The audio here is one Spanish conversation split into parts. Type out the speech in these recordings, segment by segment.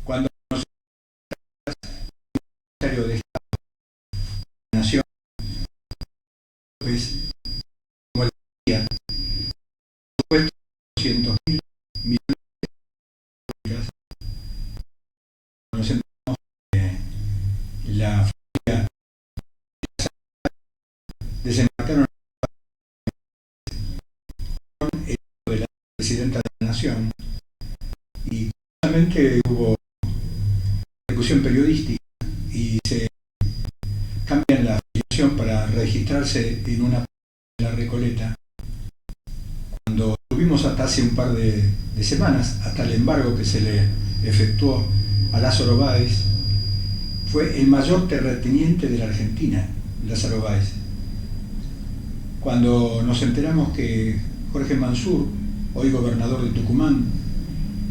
Cuando el secretario de Estado de la Nación, pues, como el día, supuesto 200.000 millones de dólares, nos enteramos de la familia desembarcaron el de la presidenta de la Nación y justamente hubo persecución periodística y se cambian la afiliación para registrarse en una de la Recoleta. Cuando tuvimos hasta hace un par de semanas, hasta el embargo que se le efectuó a Lázaro Báez, fue el mayor terrateniente de la Argentina, Lázaro Báez. Cuando nos enteramos que Jorge Mansur, hoy gobernador de Tucumán,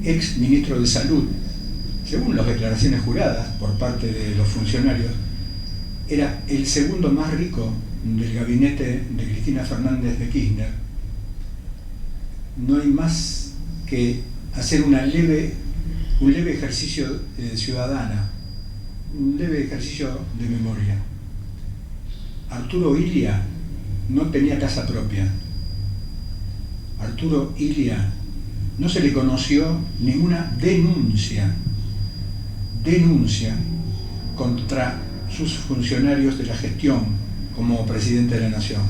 ex ministro de Salud, según las declaraciones juradas por parte de los funcionarios, era el segundo más rico del gabinete de Cristina Fernández de Kirchner, no hay más que hacer un leve ejercicio ciudadano, un leve ejercicio de memoria. Arturo Illia no tenía casa propia. Arturo Illia no se le conoció ninguna denuncia contra sus funcionarios de la gestión como presidente de la Nación.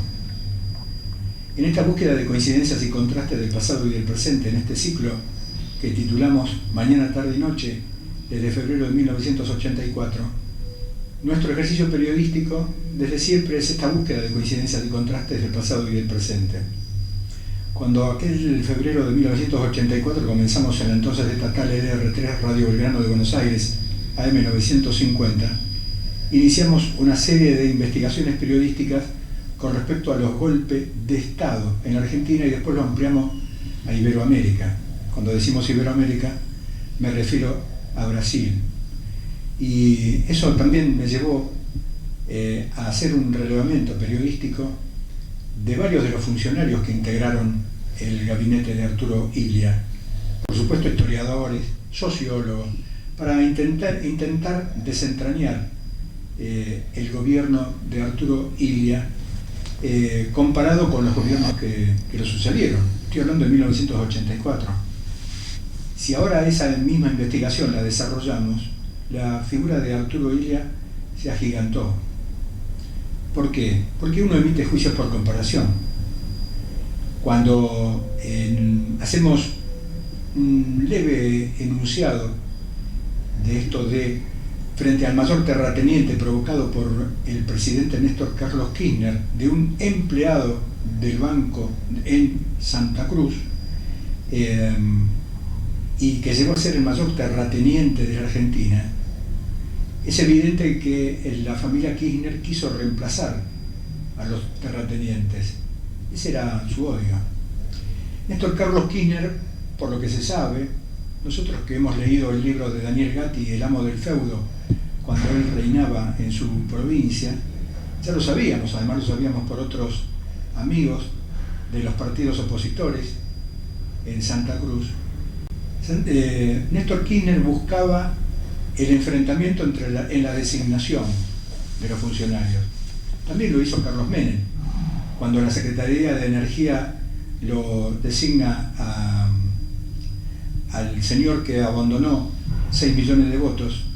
En esta búsqueda de coincidencias y contrastes del pasado y del presente, en este ciclo que titulamos Mañana, Tarde y Noche, desde febrero de 1984, nuestro ejercicio periodístico desde siempre es esta búsqueda de coincidencias y contrastes del pasado y del presente. Cuando aquel febrero de 1984 comenzamos en la entonces estatal LR3 Radio Belgrano de Buenos Aires, AM 950, iniciamos una serie de investigaciones periodísticas con respecto a los golpes de Estado en la Argentina y después lo ampliamos a Iberoamérica. Cuando decimos Iberoamérica me refiero a Brasil. Y eso también me llevó a hacer un relevamiento periodístico de varios de los funcionarios que integraron el gabinete de Arturo Illia. Por supuesto, historiadores, sociólogos, para intentar desentrañar el gobierno de Arturo Illia comparado con los gobiernos que lo sucedieron. Estoy hablando de 1984. Si ahora esa misma investigación la desarrollamos, la figura de Arturo Illia se agigantó. ¿Por qué? Porque uno emite juicios por comparación. Cuando hacemos un leve enunciado de esto de frente al mayor terrateniente provocado por el presidente Néstor Carlos Kirchner de un empleado del banco en Santa Cruz, y que llegó a ser el mayor terrateniente de la Argentina, es evidente que la familia Kirchner quiso reemplazar a los terratenientes. Ese era su odio. Néstor Carlos Kirchner, por lo que se sabe, nosotros que hemos leído el libro de Daniel Gatti, El amo del feudo, cuando él reinaba en su provincia, ya lo sabíamos, además lo sabíamos por otros amigos de los partidos opositores en Santa Cruz. Néstor Kirchner buscaba el enfrentamiento en la designación de los funcionarios. También lo hizo Carlos Menem, cuando la Secretaría de Energía lo designa al señor que abandonó 6 millones de votos,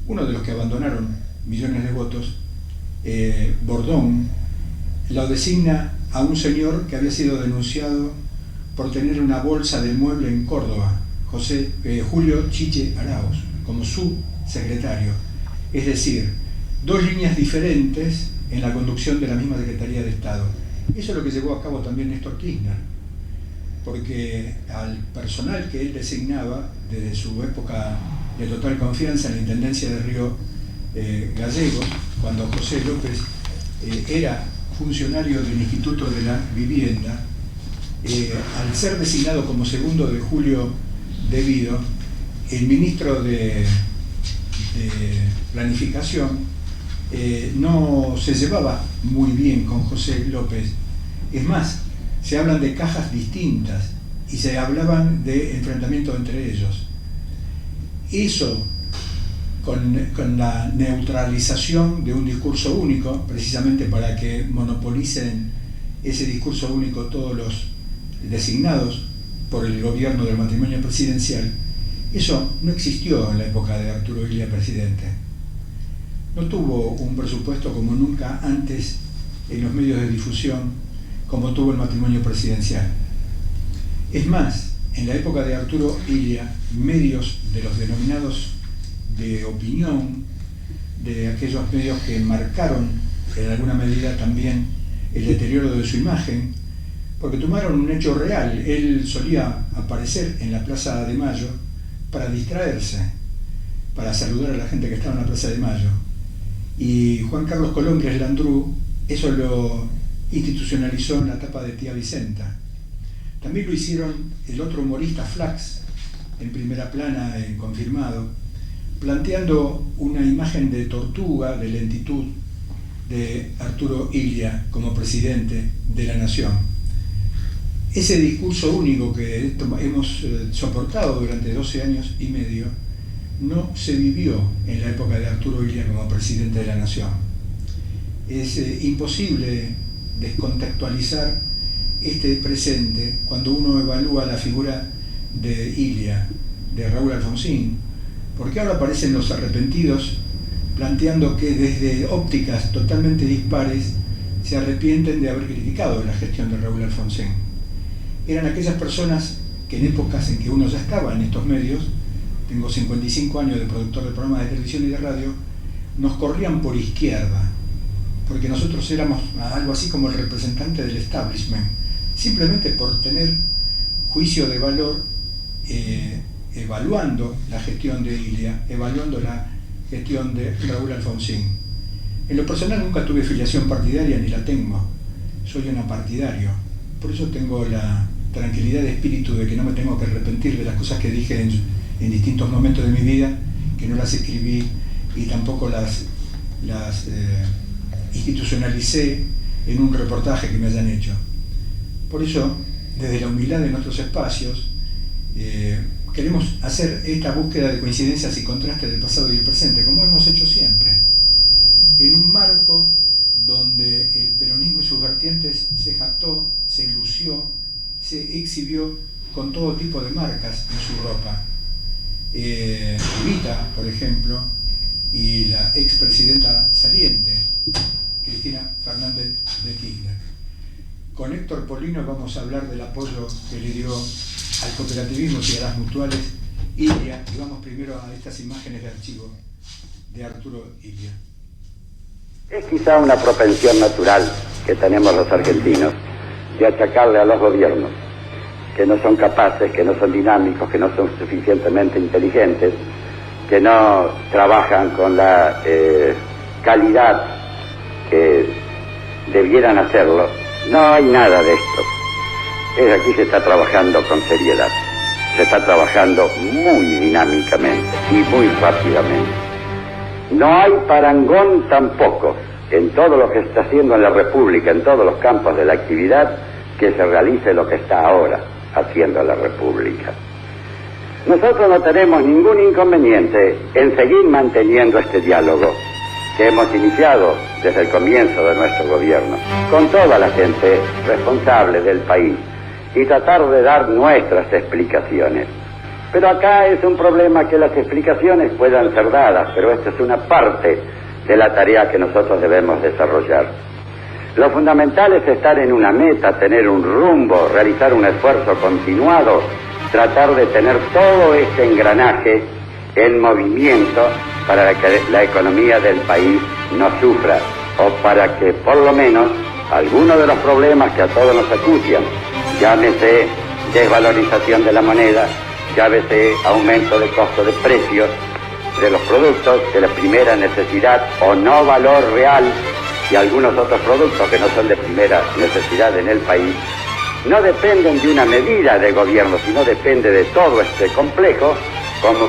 uno de los que abandonaron millones de votos, Bordón, lo designa a un señor que había sido denunciado por tener una bolsa del mueble en Córdoba, Julio Chiche Arauz, como su secretario. Es decir, dos líneas diferentes en la conducción de la misma Secretaría de Estado. Eso es lo que llevó a cabo también Néstor Kirchner, porque al personal que él designaba desde su época de total confianza en la Intendencia de Río Gallegos, cuando José López era funcionario del Instituto de la Vivienda, al ser designado como segundo de Julio Devido, el ministro de Planificación no se llevaba muy bien con José López. Es más, se hablan de cajas distintas y se hablaban de enfrentamientos entre ellos. Eso, con la neutralización de un discurso único, precisamente para que monopolicen ese discurso único todos los designados por el gobierno del matrimonio presidencial, eso no existió en la época de Arturo Illia presidente. No tuvo un presupuesto como nunca antes en los medios de difusión, como tuvo el matrimonio presidencial. Es más, en la época de Arturo Illia, medios de los denominados de opinión, de aquellos medios que marcaron en alguna medida también el deterioro de su imagen, porque tomaron un hecho real. Él solía aparecer en la Plaza de Mayo para distraerse, para saludar a la gente que estaba en la Plaza de Mayo. Y Juan Carlos Colombres Landru eso lo institucionalizó en la tapa de Tía Vicenta. También lo hicieron el otro humorista Flax, en Primera Plana, en Confirmado, planteando una imagen de tortuga, de lentitud, de Arturo Illia como presidente de la nación. Ese discurso único que hemos soportado durante 12 años y medio no se vivió en la época de Arturo Illia como presidente de la nación. Es imposible descontextualizar este presente cuando uno evalúa la figura de Illia, de Raúl Alfonsín, porque ahora aparecen los arrepentidos planteando que desde ópticas totalmente dispares se arrepienten de haber criticado la gestión de Raúl Alfonsín. Eran aquellas personas que en épocas en que uno ya estaba en estos medios, tengo 55 años de productor de programas de televisión y de radio, nos corrían por izquierda, porque nosotros éramos algo así como el representante del establishment, simplemente por tener juicio de valor, evaluando la gestión de Illia, evaluando la gestión de Raúl Alfonsín. En lo personal nunca tuve filiación partidaria, ni la tengo, soy un apartidario, por eso tengo la tranquilidad de espíritu de que no me tengo que arrepentir de las cosas que dije en distintos momentos de mi vida, que no las escribí y tampoco las institucionalicé en un reportaje que me hayan hecho. Por eso, desde la humildad de nuestros espacios, queremos hacer esta búsqueda de coincidencias y contrastes del pasado y el presente, como hemos hecho siempre, en un marco donde el peronismo y sus vertientes se jactó, se lució, se exhibió con todo tipo de marcas en su ropa. Evita, por ejemplo, y la expresidenta saliente, Cristina Fernández de Kirchner. Con Héctor Polino vamos a hablar del apoyo que le dio al cooperativismo y a las mutuales Illia, y vamos primero a estas imágenes de archivo de Arturo Illia. Es quizá una propensión natural que tenemos los argentinos de achacarle a los gobiernos que no son capaces, que no son dinámicos, que no son suficientemente inteligentes, que no trabajan con la calidad que debieran hacerlo. No hay nada de esto. Aquí se está trabajando con seriedad, se está trabajando muy dinámicamente y muy rápidamente. No hay parangón tampoco en todo lo que está haciendo en la República, en todos los campos de la actividad, que se realice lo que está ahora haciendo la República. Nosotros no tenemos ningún inconveniente en seguir manteniendo este diálogo que hemos iniciado desde el comienzo de nuestro gobierno con toda la gente responsable del país y tratar de dar nuestras explicaciones. Pero acá es un problema que las explicaciones puedan ser dadas, pero esta es una parte de la tarea que nosotros debemos desarrollar. Lo fundamental es estar en una meta, tener un rumbo, realizar un esfuerzo continuado, tratar de tener todo este engranaje en movimiento para que la economía del país no sufra, o para que por lo menos algunos de los problemas que a todos nos acucian, llámese desvalorización de la moneda, llámese aumento de costo de precios de los productos de la primera necesidad o no valor real, y algunos otros productos que no son de primera necesidad en el país, no dependen de una medida de gobierno, sino depende de todo este complejo,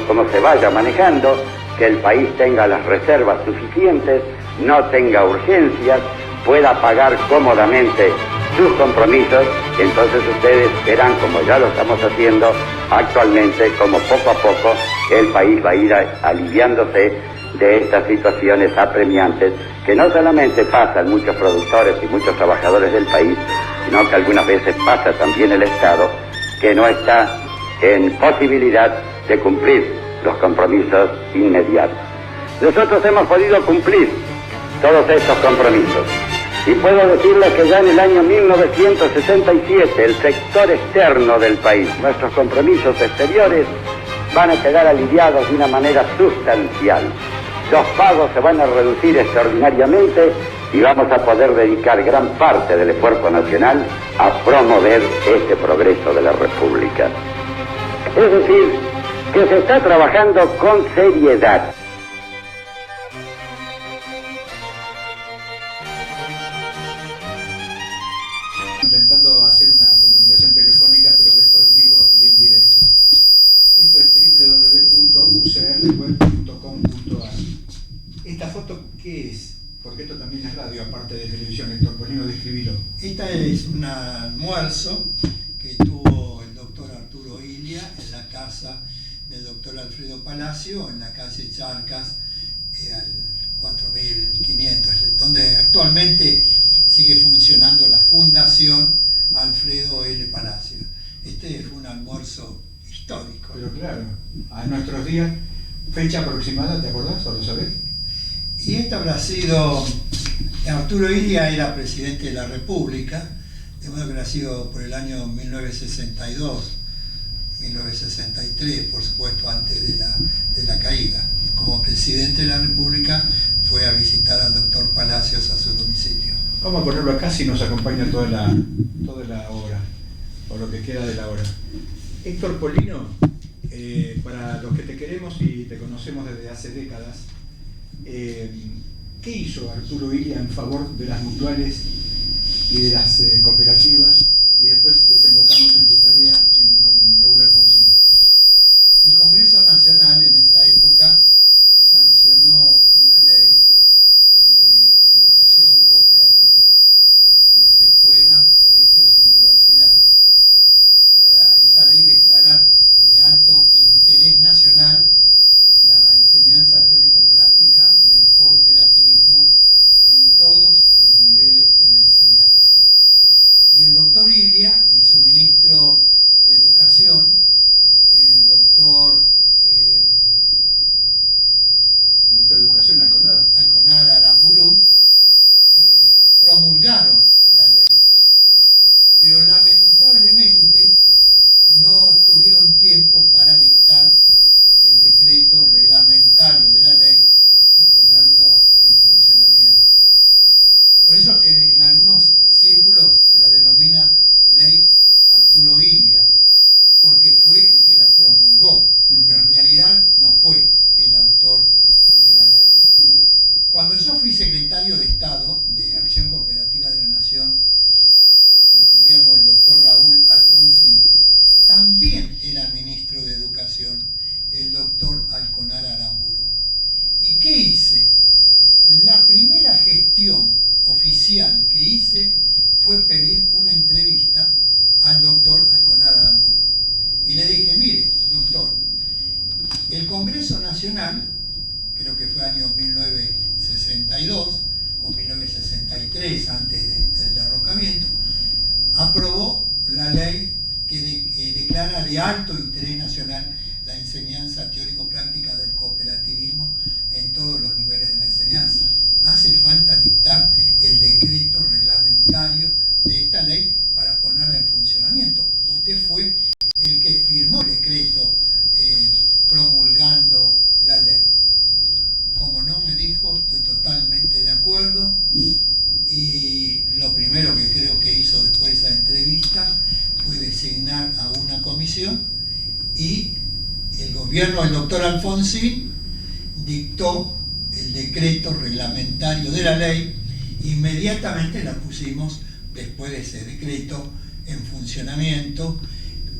como se vaya manejando, que el país tenga las reservas suficientes, no tenga urgencias, pueda pagar cómodamente sus compromisos, entonces ustedes verán, como ya lo estamos haciendo actualmente, como poco a poco el país va a ir aliviándose de estas situaciones apremiantes que no solamente pasan muchos productores y muchos trabajadores del país, sino que algunas veces pasa también el Estado, que no está en posibilidad de cumplir los compromisos inmediatos. Nosotros hemos podido cumplir todos estos compromisos. Y puedo decirles que ya en el año 1967 el sector externo del país, nuestros compromisos exteriores, van a quedar aliviados de una manera sustancial. Los pagos se van a reducir extraordinariamente y vamos a poder dedicar gran parte del esfuerzo nacional a promover este progreso de la República. Es decir, que se está trabajando con seriedad. Intentando hacer una comunicación telefónica, pero esto es vivo y en directo. Esto es www.ucrweb.com.ar. ¿Esta foto qué es? Porque esto también es radio, aparte de televisión. Héctor Polino, describilo. Esta es un almuerzo que tuvo el doctor Arturo Illia en la casa del doctor Alfredo Palacio, en la calle Charcas, al 4500, donde actualmente sigue funcionando la Fundación Alfredo L. Palacio. Este fue un almuerzo histórico. Pero claro, a nuestros días, fecha aproximada, ¿te acordás o lo sabés? Y esta habrá sido, Arturo Illia era presidente de la República, de modo que habrá sido por el año 1962, 1963, por supuesto, antes de la caída. Como presidente de la República fue a visitar al doctor Palacios a su domicilio. Vamos a ponerlo acá si nos acompaña toda la hora, o lo que queda de la hora. Héctor Polino, para los que te queremos y te conocemos desde hace décadas, ¿qué hizo Arturo Illia en favor de las mutuales y de las cooperativas? Y después desembocamos en tu tarea con Raúl Alfonsín. El Congreso Nacional en esa época sancionó una ley de educación cooperativa en las escuelas, colegios y universidades. Esa ley declara de alto interés nacional la enseñanza teórico-práctica del cooperativismo en todos los niveles de la enseñanza. Y el doctor Illia y su ministro de Educación, el doctor Ministro de Educación, Alconar Aramburu, promulgaron la ley. Pero lamentablemente no tuvieron tiempo para dictar el decreto reglamentario de la ley y ponerlo en funcionamiento. Por eso que en algunos círculos se la denomina Ley Arturo Illia, porque fue el que la promulgó, pero en realidad no fue el autor de la ley. Cuando yo fui secretario de Estado de Acción Cooperativa de la Nación, con el gobierno del doctor Raúl Alfonsín, también era ministro de Educación el doctor Alconar Aramburu. ¿Y qué hice? La primera gestión oficial que hice fue pedir una entrevista al doctor Alconar Aramburu. Y le dije, mire, doctor, el Congreso Nacional, creo que fue año 1962 o 1963, antes del derrocamiento, aprobó la ley que declara de alto interés nacional la enseñanza teórico-práctica del cooperativismo en todos los niveles de la enseñanza. Hace falta dictar el decreto reglamentario de esta ley para ponerla en funcionamiento. Usted fue el que firmó el decreto promulgando la ley. Como no, me dijo, estoy totalmente de acuerdo, y lo primero que creo que hizo después de esa entrevista fue designar a una comisión y el gobierno del doctor Alfonsín dictó el decreto reglamentario de la ley. Inmediatamente la pusimos después de ese decreto en funcionamiento,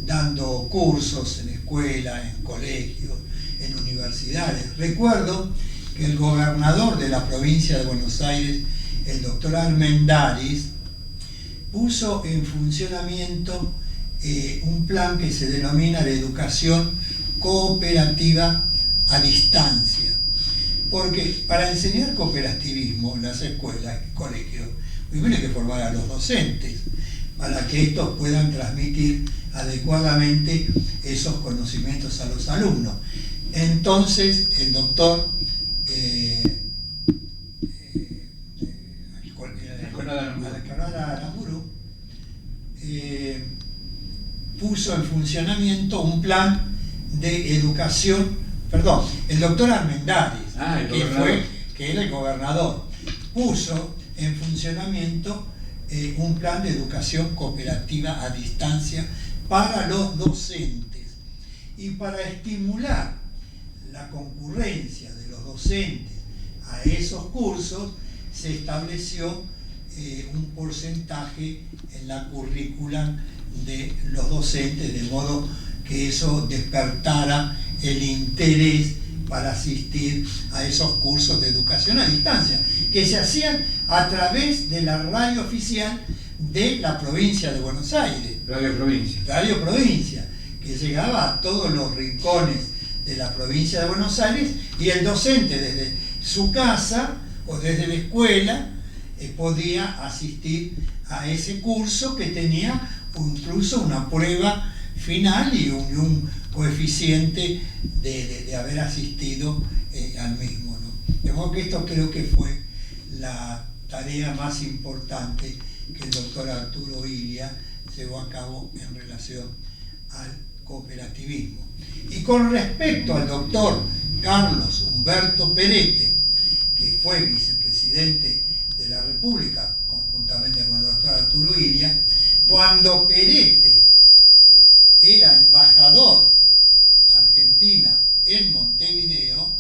dando cursos en escuelas, en colegios, en universidades. Recuerdo que el gobernador de la provincia de Buenos Aires, el doctor Armendáriz, puso en funcionamiento un plan que se denomina de educación cooperativa a distancia. Porque para enseñar cooperativismo en las escuelas y colegios, primero hay que formar a los docentes para que estos puedan transmitir adecuadamente esos conocimientos a los alumnos. Entonces el doctor Aramburu puso en funcionamiento un plan de educación, perdón, el doctor Armendáriz, que era el gobernador, puso en funcionamiento un plan de educación cooperativa a distancia para los docentes, y para estimular la concurrencia de los docentes a esos cursos se estableció un porcentaje en la currícula de los docentes, de modo que eso despertara el interés para asistir a esos cursos de educación a distancia, que se hacían a través de la radio oficial de la provincia de Buenos Aires. Radio Provincia, que llegaba a todos los rincones de la provincia de Buenos Aires, y el docente desde su casa o desde la escuela podía asistir a ese curso, que tenía incluso una prueba final y un coeficiente de haber asistido al mismo, ¿no? De modo que esto creo que fue la tarea más importante que el doctor Arturo Illia llevó a cabo en relación al cooperativismo. Y con respecto al doctor Carlos Humberto Perete, que fue vicepresidente de la República, conjuntamente con el doctor Arturo Illia, cuando Perete era embajador argentina en Montevideo,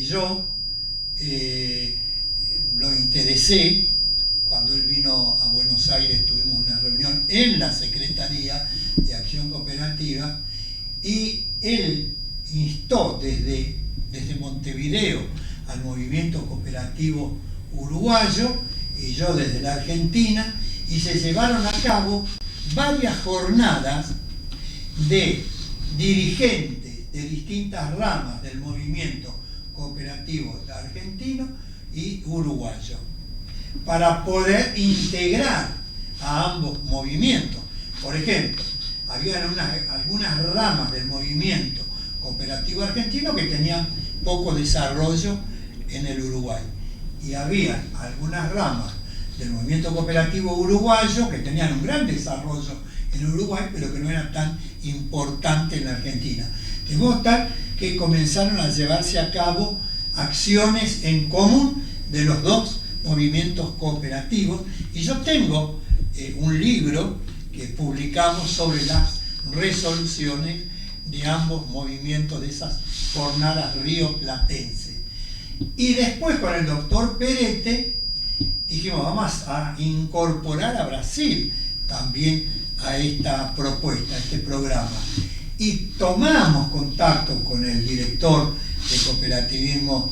yo lo interesé. Cuando él vino a Buenos Aires tuvimos una reunión en la Secretaría de Acción Cooperativa, y él instó desde Montevideo al movimiento cooperativo uruguayo, y yo desde la Argentina, y se llevaron a cabo varias jornadas de dirigentes de distintas ramas del movimiento cooperativo argentino y uruguayo, para poder integrar a ambos movimientos. Por ejemplo, había algunas ramas del movimiento cooperativo argentino que tenían poco desarrollo en el Uruguay, y había algunas ramas del movimiento cooperativo uruguayo que tenían un gran desarrollo en Uruguay, pero que no era tan importante en la Argentina. De modo tal que comenzaron a llevarse a cabo acciones en común de los dos movimientos cooperativos, y yo tengo un libro que publicamos sobre las resoluciones de ambos movimientos de esas jornadas rioplatenses. Y después, con el doctor Perete, dijimos, vamos a incorporar a Brasil también a esta propuesta, a este programa. Y tomamos contacto con el director de cooperativismo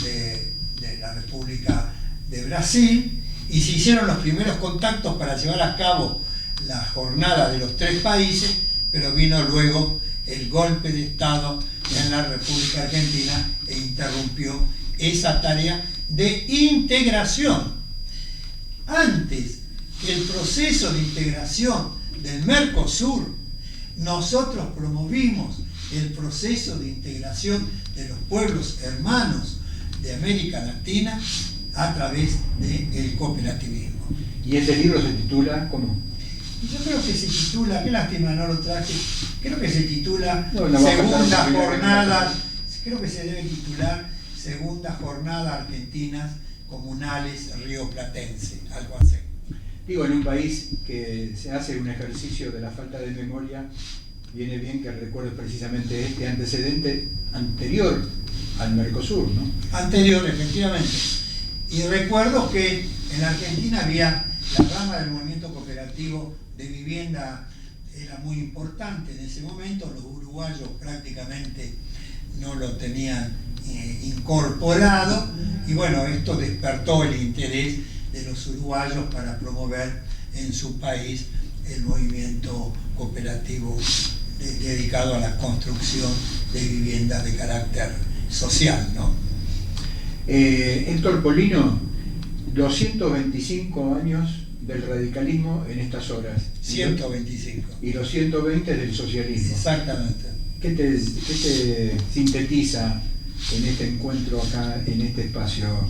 de la República de Brasil, y se hicieron los primeros contactos para llevar a cabo la jornada de los tres países, pero vino luego el golpe de Estado en la República Argentina e interrumpió esa tarea de integración. Antes que el proceso de integración del Mercosur, nosotros promovimos el proceso de integración de los pueblos hermanos de América Latina a través del cooperativismo. ¿Y ese libro se titula cómo? Yo creo que se titula, qué lástima no lo traje, creo que se titula Segunda Jornada, creo que se debe titular Segunda Jornada Argentinas Comunales Rioplatense, algo así. Digo, en un país que se hace un ejercicio de la falta de memoria, viene bien que recuerdes precisamente este antecedente anterior al Mercosur, ¿no? Anterior, efectivamente. Y recuerdo que en la Argentina había la rama del movimiento cooperativo de vivienda, era muy importante en ese momento. Los uruguayos prácticamente no lo tenían incorporado, y bueno, esto despertó el interés de los uruguayos para promover en su país el movimiento cooperativo dedicado a la construcción de viviendas de carácter social, ¿no? Héctor Polino, 225 años del radicalismo en estas horas. 125. Y los 120 del socialismo. Exactamente. ¿Qué te sintetiza en este encuentro acá, en este espacio?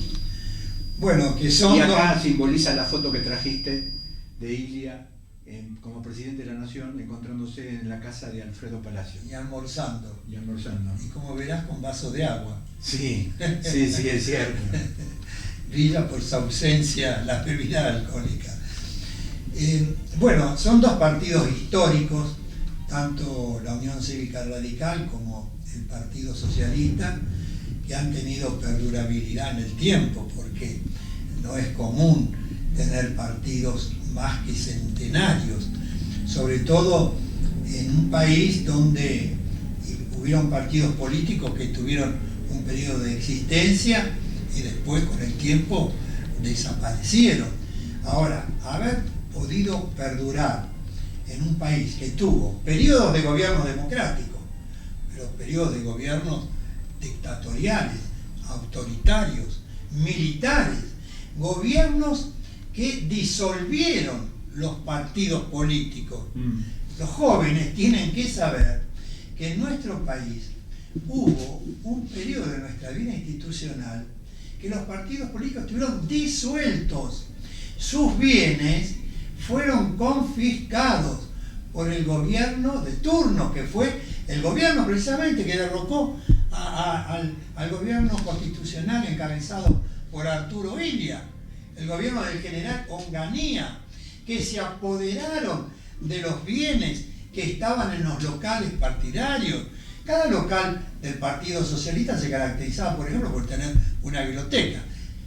Bueno, que son... Y acá simboliza la foto que trajiste de Ilia como presidente de la Nación, encontrándose en la casa de Alfredo Palacio. Y almorzando. Y como verás, con vaso de agua. Sí, es cierto. Brilla por su ausencia la bebida alcohólica. Bueno, son dos partidos históricos, tanto la Unión Cívica Radical como el Partido Socialista, que han tenido perdurabilidad en el tiempo, porque no es común tener partidos más que centenarios, sobre todo en un país donde hubieron partidos políticos que tuvieron un periodo de existencia y después con el tiempo desaparecieron. Ahora, haber podido perdurar en un país que tuvo periodos de gobierno democrático, pero periodos de gobiernos dictatoriales, autoritarios, militares, gobiernos que disolvieron los partidos políticos. Los jóvenes tienen que saber que en nuestro país hubo un periodo de nuestra vida institucional que los partidos políticos estuvieron disueltos. Sus bienes fueron confiscados por el gobierno de turno, que fue el gobierno precisamente que derrocó al gobierno constitucional encabezado por Arturo Illia, el gobierno del general Onganía, que se apoderaron de los bienes que estaban en los locales partidarios. Cada local del Partido Socialista se caracterizaba, por ejemplo, por tener una biblioteca.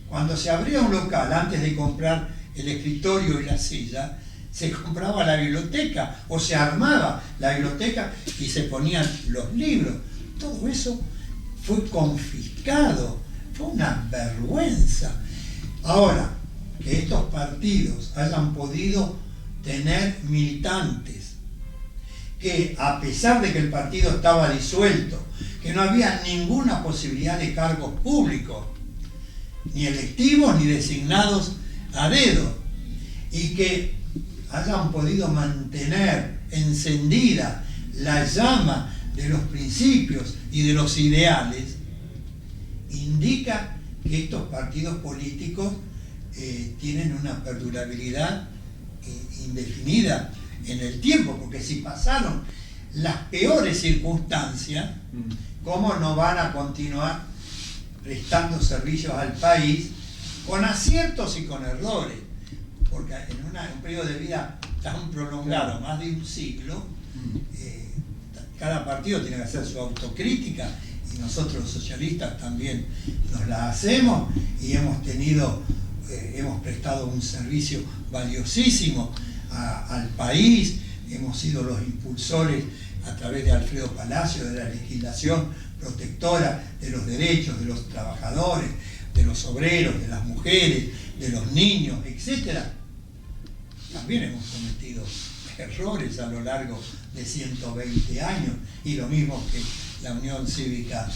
Cuando se abría un local, antes de comprar el escritorio y la silla, se compraba la biblioteca o se armaba la biblioteca y se ponían los libros. Todo eso fue confiscado, fue una vergüenza. Ahora, que estos partidos hayan podido tener militantes, que a pesar de que el partido estaba disuelto, que no había ninguna posibilidad de cargos públicos, ni electivos ni designados a dedo, y que hayan podido mantener encendida la llama de los principios y de los ideales, indica que estos partidos políticos tienen una perdurabilidad indefinida en el tiempo, porque si pasaron las peores circunstancias, ¿cómo no van a continuar prestando servicios al país con aciertos y con errores? Porque en un periodo de vida tan prolongado, más de un siglo, cada partido tiene que hacer su autocrítica, y nosotros los socialistas también nos la hacemos, y hemos prestado un servicio valiosísimo al país, hemos sido los impulsores a través de Alfredo Palacio de la legislación protectora de los derechos de los trabajadores, de los obreros, de las mujeres, de los niños, etc. También hemos cometido errores a lo largo de 120 años, y lo mismo que la Unión Cívica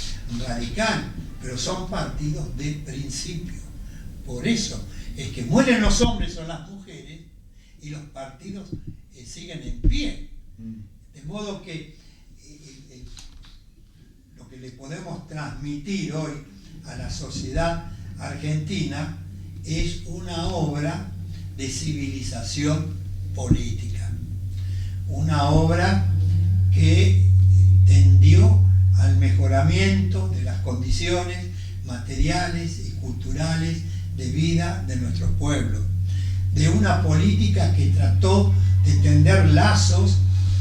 Radical, pero son partidos de principio. Por eso es que mueren los hombres o las mujeres y los partidos siguen en pie. De modo que lo que le podemos transmitir hoy a la sociedad argentina es una obra de civilización política, una obra que tendió al mejoramiento de las condiciones materiales y culturales de vida de nuestros pueblos, de una política que trató de tender lazos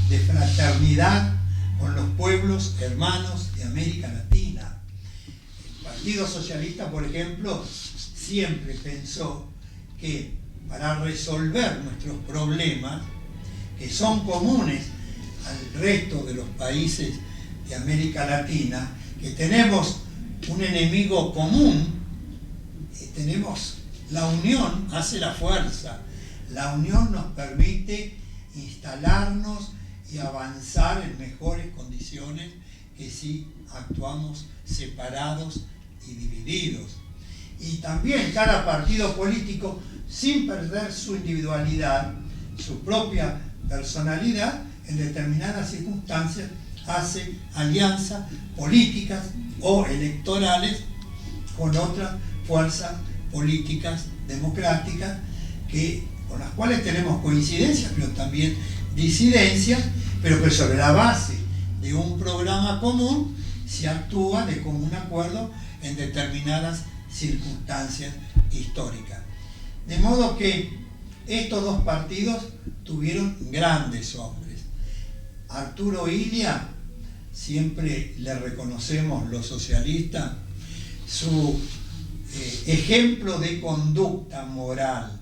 de fraternidad con los pueblos hermanos de América Latina. El Partido Socialista, por ejemplo, siempre pensó que para resolver nuestros problemas, que son comunes al resto de los países de América Latina, que tenemos un enemigo común, tenemos La unión hace la fuerza. La unión nos permite instalarnos y avanzar en mejores condiciones que si actuamos separados y divididos. Y también cada partido político, sin perder su individualidad, su propia personalidad, en determinadas circunstancias hace alianzas políticas o electorales con otras fuerzas políticas democráticas con las cuales tenemos coincidencias, pero también disidencias, pero que sobre la base de un programa común se actúa de común acuerdo en determinadas circunstancias históricas. De modo que estos dos partidos tuvieron grandes hombres. Arturo Illia, siempre le reconocemos los socialistas, su ejemplo de conducta moral,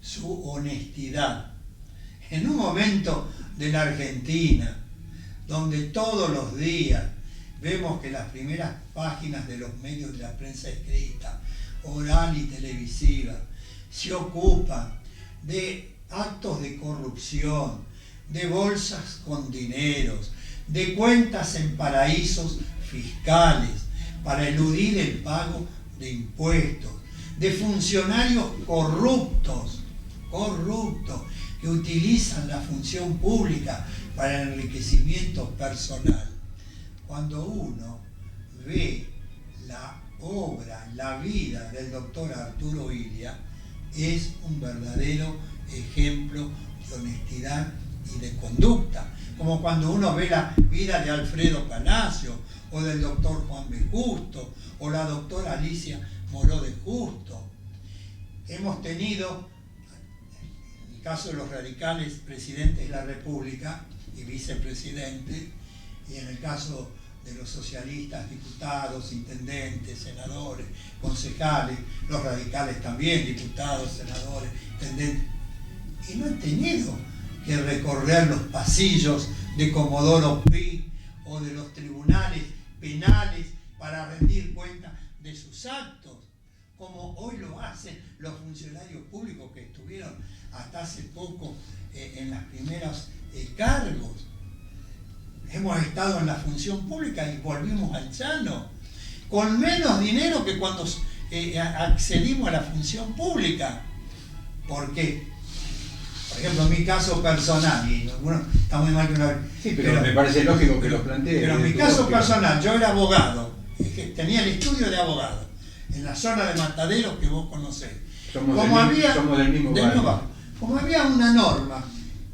su honestidad. En un momento de la Argentina, donde todos los días vemos que las primeras páginas de los medios de la prensa escrita, oral y televisiva, se ocupan de actos de corrupción, de bolsas con dineros, de cuentas en paraísos fiscales para eludir el pago de impuestos, de funcionarios corruptos que utilizan la función pública para el enriquecimiento personal. Cuando uno ve la obra, la vida del doctor Arturo Illia, es un verdadero ejemplo de honestidad y de conducta, como cuando uno ve la vida de Alfredo Palacio, o del doctor Juan B. Justo, o la doctora Alicia Moró de Justo. Hemos tenido, en el caso de los radicales, presidentes de la República y vicepresidentes, y en el caso de los socialistas, diputados, intendentes, senadores, concejales, los radicales también, diputados, senadores, intendentes, y no han tenido que recorrer los pasillos de Comodoro Pi o de los tribunales penales para rendir cuenta de sus actos, como hoy lo hacen los funcionarios públicos que estuvieron hasta hace poco en los primeros cargos. Hemos estado en la función pública y volvimos al llano, con menos dinero que cuando accedimos a la función pública. Porque, por ejemplo, en mi caso personal, y bueno, está muy mal que una... Sí, pero me parece lógico que lo plantee. Pero en mi caso personal, yo era abogado, tenía el estudio de abogado, en la zona de Mataderos que vos conocés. Somos del mismo barrio. Como había una norma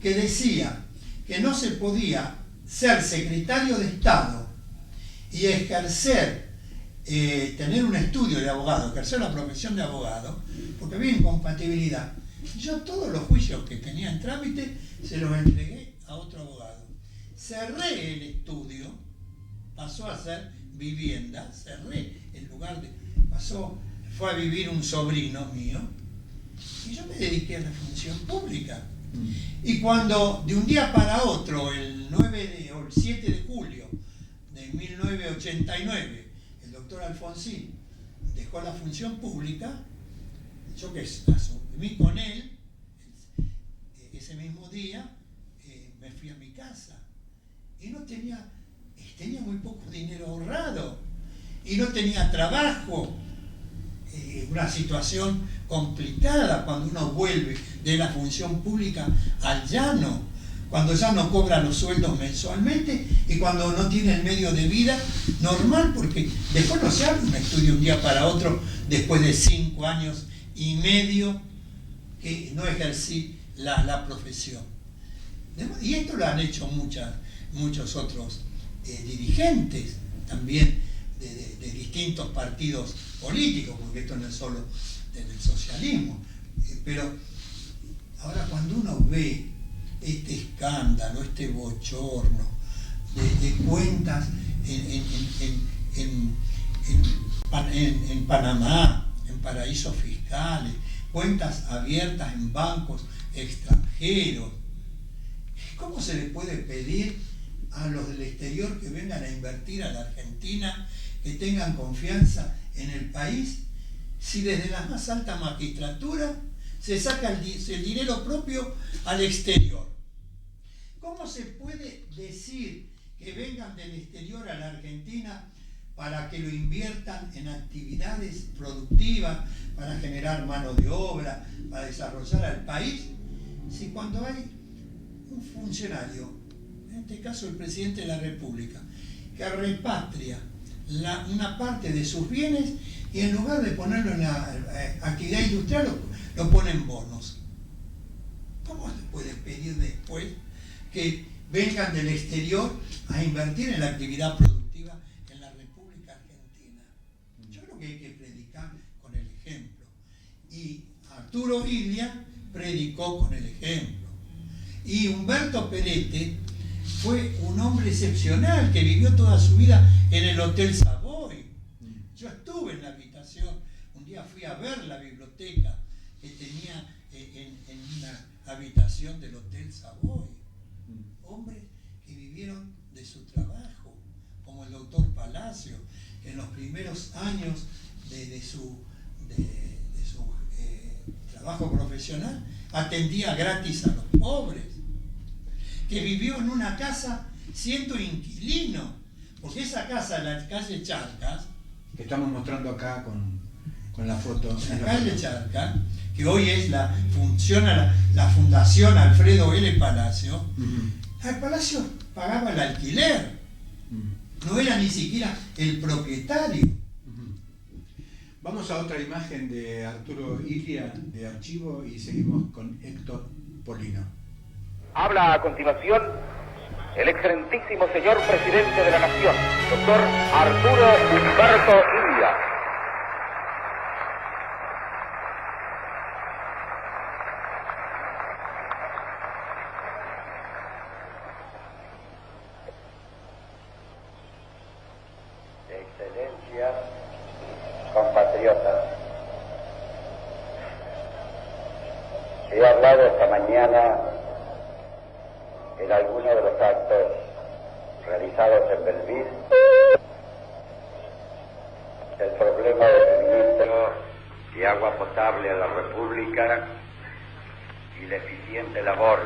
que decía que no se podía ser secretario de Estado y ejercer, tener un estudio de abogado, ejercer la profesión de abogado, porque había incompatibilidad. Yo todos los juicios que tenía en trámite se los entregué a otro abogado. Cerré el estudio, pasó a ser vivienda, cerré el lugar fue a vivir un sobrino mío, y yo me dediqué a la función pública. Y cuando de un día para otro, el 7 de julio de 1989, el doctor Alfonsín dejó la función pública, yo que asumí con él, ese mismo día me fui a mi casa y tenía muy poco dinero ahorrado y no tenía trabajo. Una situación complicada cuando uno vuelve de la función pública al llano, cuando ya no cobra los sueldos mensualmente y cuando no tiene el medio de vida normal, porque después no se hace un estudio un día para otro después de 5 años y medio que no ejercí la profesión. Y esto lo han hecho muchos otros dirigentes también de distintos partidos políticos, porque esto no es solo del socialismo. Pero ahora cuando uno ve este escándalo, este bochorno de cuentas en Panamá, en paraísos fiscales, cuentas abiertas en bancos extranjeros, ¿cómo se le puede pedir a los del exterior que vengan a invertir a la Argentina, que tengan confianza en el país, si desde la más alta magistratura se saca el dinero propio al exterior? ¿Cómo se puede decir que vengan del exterior a la Argentina para que lo inviertan en actividades productivas, para generar mano de obra, para desarrollar al país, si cuando hay un funcionario, en este caso el presidente de la República, que repatria una parte de sus bienes y en lugar de ponerlo en la actividad industrial lo pone en bonos? ¿Cómo se puede pedir después que vengan del exterior a invertir en la actividad productiva en la República Argentina? Yo creo que hay que predicar con el ejemplo. Y Arturo Illia predicó con el ejemplo. Y Humberto Perete fue un hombre excepcional que vivió toda su vida en el Hotel Savoy. Yo estuve en la habitación, un día fui a ver la biblioteca que tenía en una habitación del Hotel Savoy. Hombres que vivieron de su trabajo, como el doctor Palacio, que en los primeros años de su trabajo profesional atendía gratis a los pobres, que vivió en una casa siendo inquilino, porque esa casa en la calle Charcas, que estamos mostrando acá con la foto. La calle Charcas, que hoy es funciona la Fundación Alfredo L. Palacio. El Palacio pagaba el alquiler, no era ni siquiera el propietario. Vamos a otra imagen de Arturo Illia de archivo y seguimos con Héctor Polino. Habla a continuación el excelentísimo señor presidente de la Nación, doctor Arturo Humberto Illia. Excelencias, compatriotas, he hablado esta mañana en algunos de los actos realizados en Belvís el problema del suministro de agua potable a la República y la eficiente labor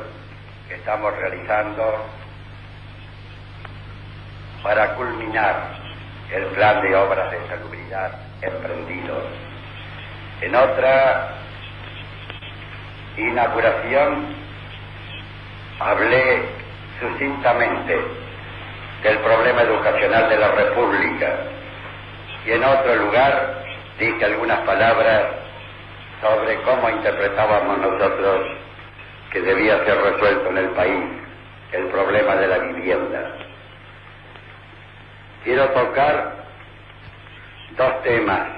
que estamos realizando para culminar el plan de obras de salubridad emprendido. En otra inauguración hablé sucintamente del problema educacional de la República y en otro lugar dije algunas palabras sobre cómo interpretábamos nosotros que debía ser resuelto en el país el problema de la vivienda. Quiero tocar dos temas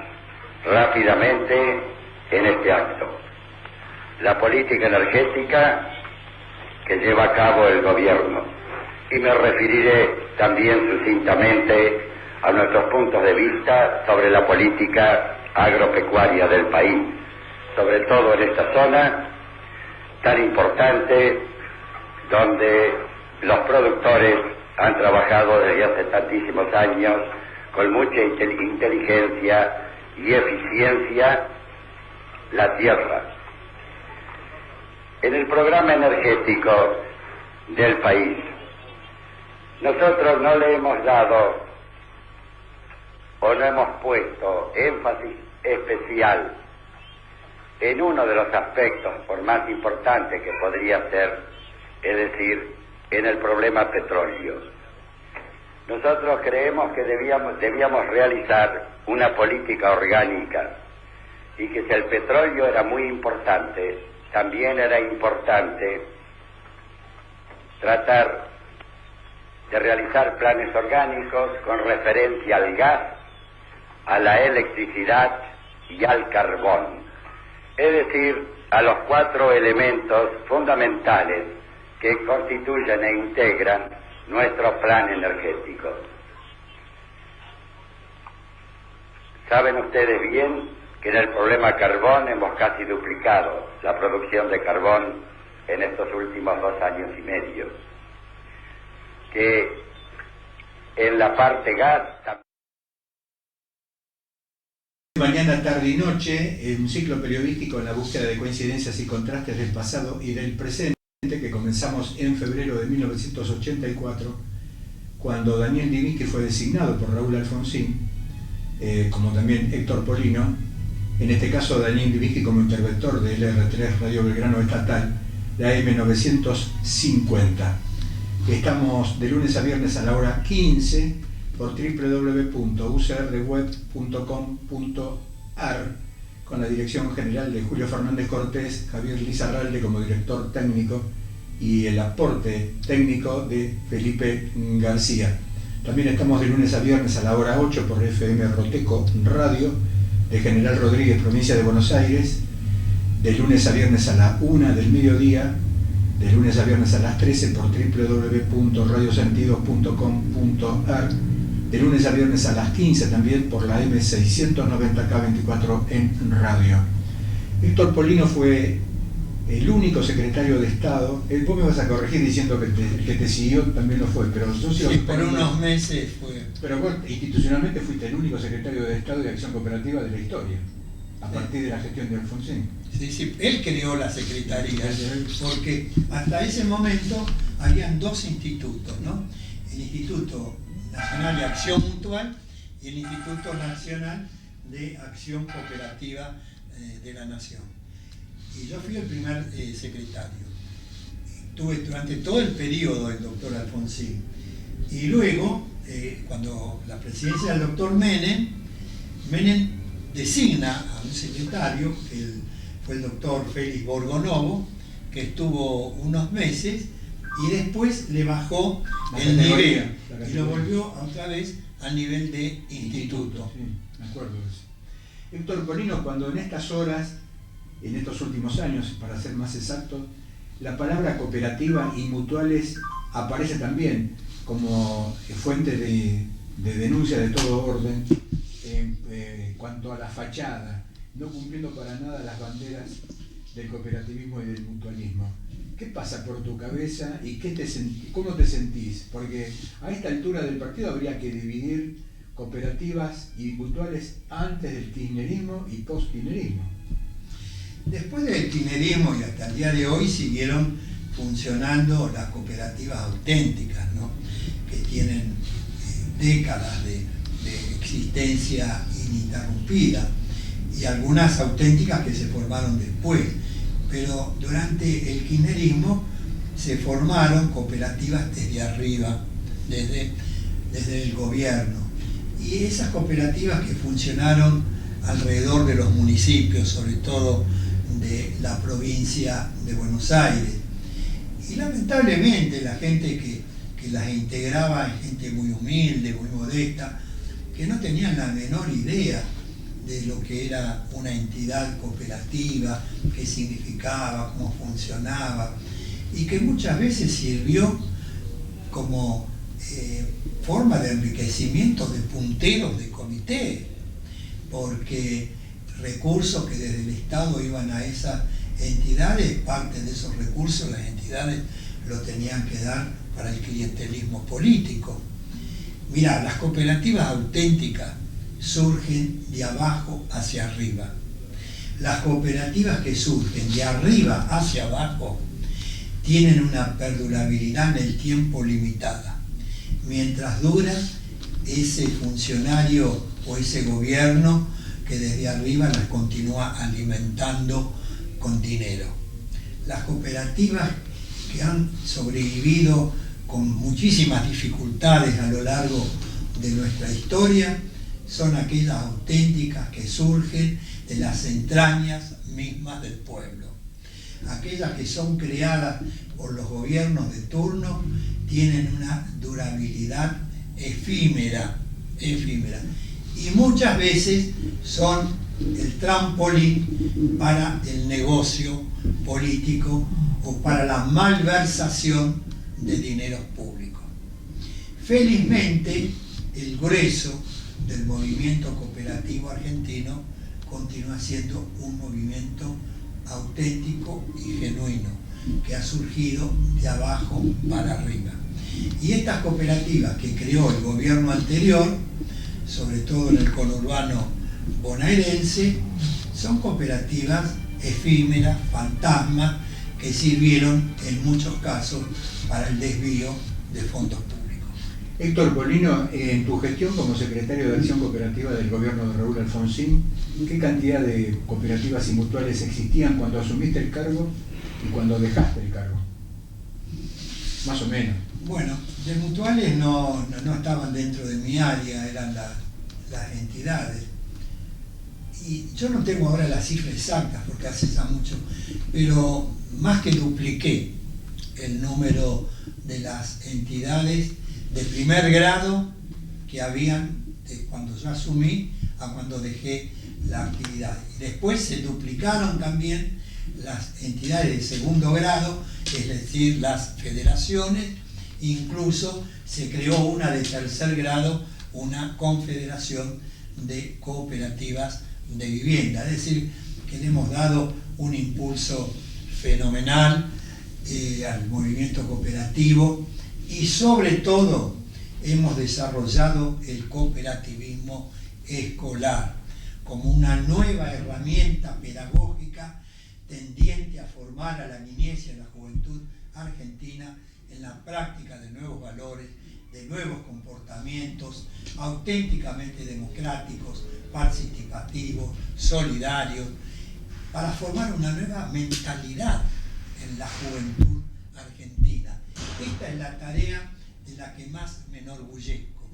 rápidamente en este acto. La política energética que lleva a cabo el gobierno y me referiré también sucintamente a nuestros puntos de vista sobre la política agropecuaria del país, sobre todo en esta zona tan importante donde los productores han trabajado desde hace tantísimos años con mucha inteligencia y eficiencia la tierra. En el programa energético del país, nosotros no le hemos dado o no hemos puesto énfasis especial en uno de los aspectos, por más importante que podría ser, es decir, en el problema petróleo. Nosotros creemos que debíamos realizar una política orgánica y que si el petróleo era muy importante, también era importante tratar de realizar planes orgánicos con referencia al gas, a la electricidad y al carbón, es decir, a los 4 elementos fundamentales que constituyen e integran nuestro plan energético. Saben ustedes bien que en el problema carbón hemos casi duplicado la producción de carbón en estos últimos 2 años y medio, que en la parte gas Mañana, tarde y noche, un ciclo periodístico en la búsqueda de coincidencias y contrastes del pasado y del presente que comenzamos en febrero de 1984, cuando Daniel Divinsky fue designado por Raúl Alfonsín, como también Héctor Polino, en este caso Daniel Divinsky como interventor de LR3 Radio Belgrano Estatal, la M950. Estamos de lunes a viernes a la hora 15 por www.ucrweb.com.ar con la dirección general de Julio Fernández Cortés, Javier Lizarralde como director técnico y el aporte técnico de Felipe García. También estamos de lunes a viernes a la hora 8 por FM Roteco Radio de General Rodríguez, provincia de Buenos Aires, de lunes a viernes a la 1 del mediodía, de lunes a viernes a las 13 por www.radiosentidos.com.ar, de lunes a viernes a las 15 también por la M690K24 en radio. Héctor Polino fue el único secretario de Estado. Vos me vas a corregir diciendo que el que te siguió también lo fue, pero yo sí, por unos meses fue. Pero vos institucionalmente fuiste el único secretario de Estado de Acción Cooperativa de la historia, a partir de la gestión de Alfonsín. Sí, él creó la secretaría, porque hasta ese momento habían dos institutos, ¿no? El Instituto Nacional de Acción Mutual y el Instituto Nacional de Acción Cooperativa de la Nación. Y yo fui el primer secretario. Estuve durante todo el periodo del doctor Alfonsín. Y luego, cuando la presidencia del doctor Menem designa a un secretario, que fue el doctor Félix Borgonovo, que estuvo unos meses y después le bajó el nivel y lo volvió otra vez al nivel de instituto. Sí, me acuerdo de eso. Héctor Polino, cuando en estas horas, en estos últimos años, para ser más exactos, la palabra cooperativa y mutuales aparece también como fuente de denuncia de todo orden en cuanto a la fachada, no cumpliendo para nada las banderas del cooperativismo y del mutualismo. ¿Qué pasa por tu cabeza y cómo te sentís? Porque a esta altura del partido habría que dividir cooperativas y mutuales antes del kirchnerismo y post-kirchnerismo. Después del kirchnerismo y hasta el día de hoy siguieron funcionando las cooperativas auténticas, ¿no? Que tienen décadas de existencia ininterrumpida, y algunas auténticas que se formaron después. Pero durante el kirchnerismo se formaron cooperativas desde arriba, desde el gobierno. Y esas cooperativas que funcionaron alrededor de los municipios, sobre todo de la provincia de Buenos Aires. Y lamentablemente la gente que las integraba, gente muy humilde, muy modesta, que no tenían la menor idea de lo que era una entidad cooperativa, qué significaba, cómo funcionaba, y que muchas veces sirvió como forma de enriquecimiento de punteros de comité, porque recursos que desde el Estado iban a esas entidades, parte de esos recursos las entidades lo tenían que dar para el clientelismo político. Mirá, las cooperativas auténticas surgen de abajo hacia arriba. Las cooperativas que surgen de arriba hacia abajo tienen una perdurabilidad en el tiempo limitada, mientras dura ese funcionario o ese gobierno que desde arriba las continúa alimentando con dinero. Las cooperativas que han sobrevivido con muchísimas dificultades a lo largo de nuestra historia son aquellas auténticas que surgen de las entrañas mismas del pueblo. Aquellas que son creadas por los gobiernos de turno tienen una durabilidad efímera, y muchas veces son el trampolín para el negocio político o para la malversación de dineros públicos. Felizmente, el grueso del movimiento cooperativo argentino continúa siendo un movimiento auténtico y genuino, que ha surgido de abajo para arriba. Y estas cooperativas que creó el gobierno anterior, sobre todo en el conurbano bonaerense, son cooperativas efímeras, fantasmas, que sirvieron en muchos casos para el desvío de fondos públicos. Héctor Polino, en tu gestión como secretario de Acción Cooperativa del gobierno de Raúl Alfonsín, ¿qué cantidad de cooperativas y mutuales existían cuando asumiste el cargo y cuando dejaste el cargo? Más o menos. Bueno, de mutuales no estaban dentro de mi área, eran las entidades. Y yo no tengo ahora las cifras exactas porque hace ya mucho, pero más que dupliqué el número de las entidades de primer grado que habían de cuando yo asumí a cuando dejé la actividad. Y después se duplicaron también las entidades de segundo grado, es decir, las federaciones, incluso se creó una de tercer grado, una confederación de cooperativas de vivienda, es decir, que le hemos dado un impulso fenomenal al movimiento cooperativo y sobre todo hemos desarrollado el cooperativismo escolar como una nueva herramienta pedagógica tendiente a formar a la niñez y a la juventud argentina en la práctica de nuevos valores, de nuevos comportamientos auténticamente democráticos, participativos, solidarios, para formar una nueva mentalidad en la juventud argentina. Esta es la tarea de la que más me enorgullezco.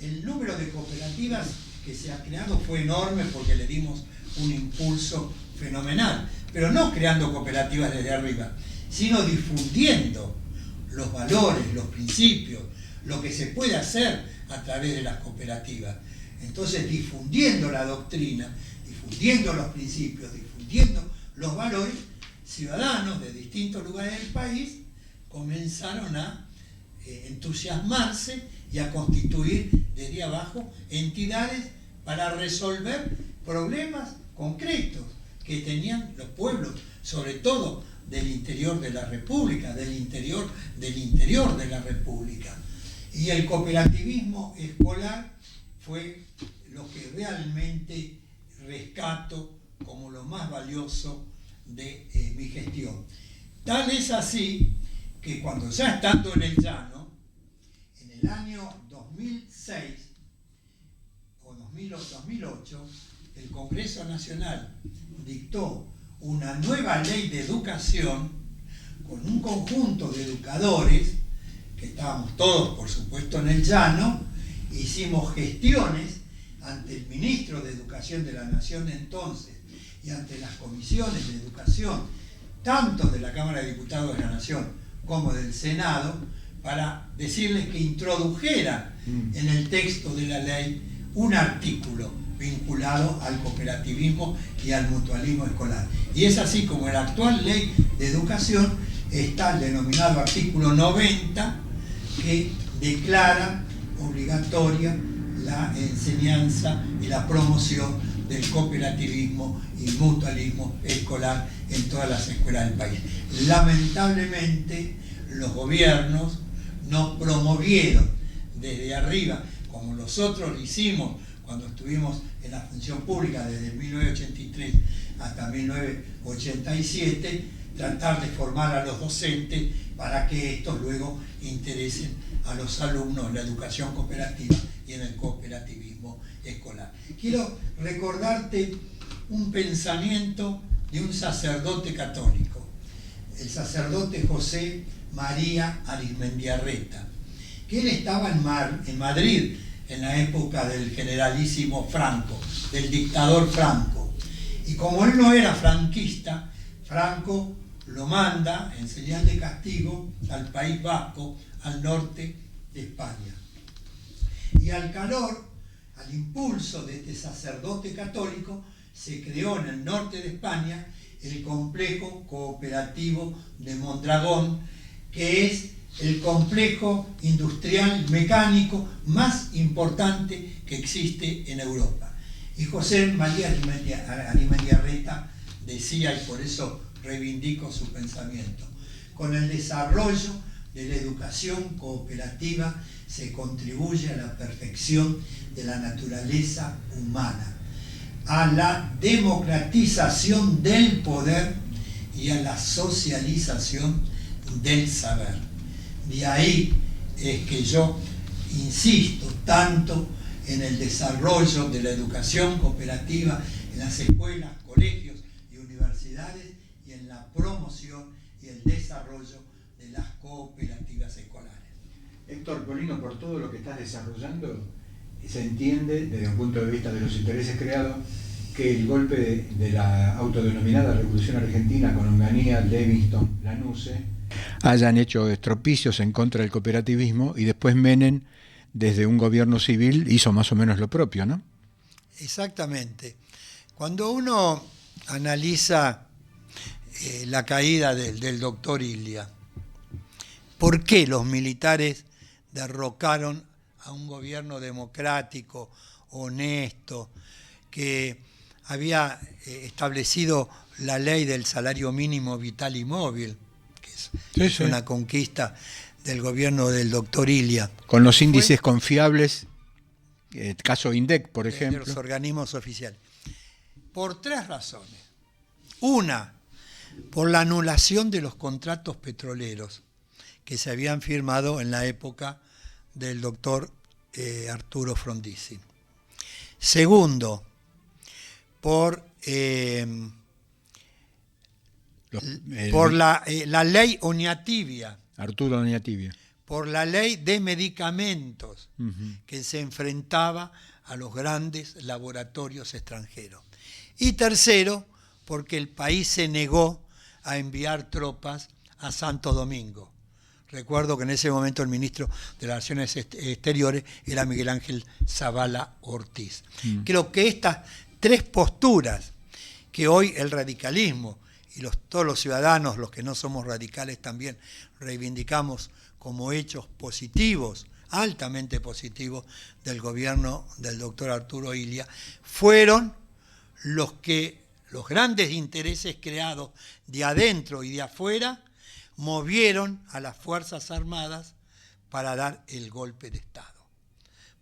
El número de cooperativas que se ha creado fue enorme porque le dimos un impulso fenomenal, pero no creando cooperativas desde arriba, sino difundiendo los valores, los principios, lo que se puede hacer a través de las cooperativas. Entonces, difundiendo la doctrina, difundiendo los principios, difundiendo los valores, ciudadanos de distintos lugares del país comenzaron a entusiasmarse y a constituir desde abajo entidades para resolver problemas concretos que tenían los pueblos, sobre todo del interior de la República, del interior de la República. Y el cooperativismo escolar fue lo que realmente rescato como lo más valioso de mi gestión. Tal es así que cuando ya estando en el llano, en el año 2006 o 2008, el Congreso Nacional dictó una nueva ley de educación con un conjunto de educadores, que estábamos todos por supuesto en el llano, hicimos gestiones ante el ministro de Educación de la Nación de entonces y ante las comisiones de educación, tanto de la Cámara de Diputados de la Nación como del Senado, para decirles que introdujeran en el texto de la ley un artículo vinculado al cooperativismo y al mutualismo escolar. Y es así como en la actual ley de educación está el denominado artículo 90, que declara obligatoria la enseñanza y la promoción del cooperativismo y mutualismo escolar en todas las escuelas del país. Lamentablemente, los gobiernos no promovieron desde arriba, como nosotros hicimos cuando estuvimos en la función pública desde 1983 hasta 1987, tratar de formar a los docentes para que estos luego interesen a los alumnos en la educación cooperativa y en el cooperativismo escolar. Quiero recordarte un pensamiento de un sacerdote católico, el sacerdote José María Arizmendiarreta, que él estaba en Madrid en la época del generalísimo Franco, del dictador Franco. Y como él no era franquista, Franco lo manda en señal de castigo al País Vasco, al norte de España. Y al calor, al impulso de este sacerdote católico, se creó en el norte de España el complejo cooperativo de Mondragón, que es el complejo industrial mecánico más importante que existe en Europa. Y José María Arizmendiarreta decía, y por eso reivindico su pensamiento: con el desarrollo de la educación cooperativa se contribuye a la perfección de la naturaleza humana. a la democratización del poder y a la socialización del saber. De ahí es que yo insisto tanto en el desarrollo de la educación cooperativa en las escuelas, colegios y universidades, y en la promoción y el desarrollo de las cooperativas escolares. Héctor Polino, por todo lo que estás desarrollando, se entiende desde un punto de vista de los intereses creados que el golpe de la autodenominada Revolución Argentina con Onganía, Livingston, Lanuse, hayan hecho estropicios en contra del cooperativismo, y después Menem, desde un gobierno civil, hizo más o menos lo propio, ¿no? Exactamente. Cuando uno analiza la caída del doctor Ilia, ¿por qué los militares derrocaron a un gobierno democrático, honesto, que había establecido la ley del salario mínimo vital y móvil, que es una conquista del gobierno del doctor Ilia? Con los índices confiables, caso INDEC, por ejemplo. De los organismos oficiales. Por 3 razones. Una, por la anulación de los contratos petroleros que se habían firmado en la época del doctor Arturo Frondizi. Segundo, por la ley Oñatibia. Arturo Oñatibia. Por la ley de medicamentos, que se enfrentaba a los grandes laboratorios extranjeros. Y tercero, porque el país se negó a enviar tropas a Santo Domingo. Recuerdo que en ese momento el ministro de las Relaciones Exteriores era Miguel Ángel Zavala Ortiz. Creo que estas 3 posturas que hoy el radicalismo y todos los ciudadanos, los que no somos radicales, también reivindicamos como hechos positivos, altamente positivos, del gobierno del doctor Arturo Ilia, fueron los grandes intereses creados de adentro y de afuera movieron a las Fuerzas Armadas para dar el golpe de Estado,